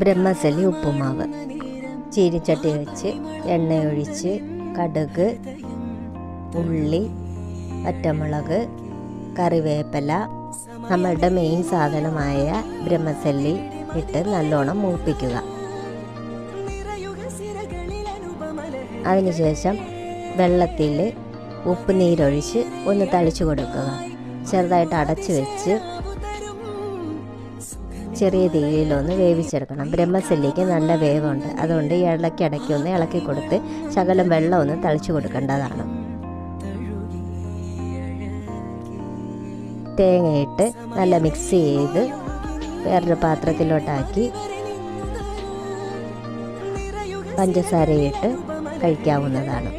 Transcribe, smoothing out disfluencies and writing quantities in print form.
ബ്രഹ്മസല്ലി ഉപ്പുമാവ്. ചീനിച്ചട്ടി വെച്ച് എണ്ണയൊഴിച്ച് കടുക്, ഉള്ളി, പച്ചമുളക്, കറിവേപ്പില, നമ്മളുടെ മെയിൻ സാധനമായ ബ്രഹ്മസല്ലി ഇട്ട് നല്ലോണം മൂപ്പിക്കുക. അതിനുശേഷം വെള്ളത്തിൽ ഉപ്പ് നീരൊഴിച്ച് ഒന്ന് തളിച്ചു കൊടുക്കുക. ചെറുതായിട്ട് അടച്ചു വെച്ച് ചെറിയ തീയിലൊന്ന് വേവിച്ചെടുക്കണം. ബ്രഹ്മസല്ലിക്ക് നല്ല വേവുണ്ട്, അതുകൊണ്ട് ഇടയ്ക്കിടയ്ക്ക് ഒന്ന് ഇളക്കി കൊടുത്ത് ശകലം വെള്ളം ഒന്ന് തളിച്ചു കൊടുക്കേണ്ടതാണ്. തേങ്ങയിട്ട് നല്ല മിക്സ് ചെയ്ത് വേറൊരു പാത്രത്തിലോട്ടാക്കി പഞ്ചസാരയിട്ട് കഴിക്കാവുന്നതാണ്.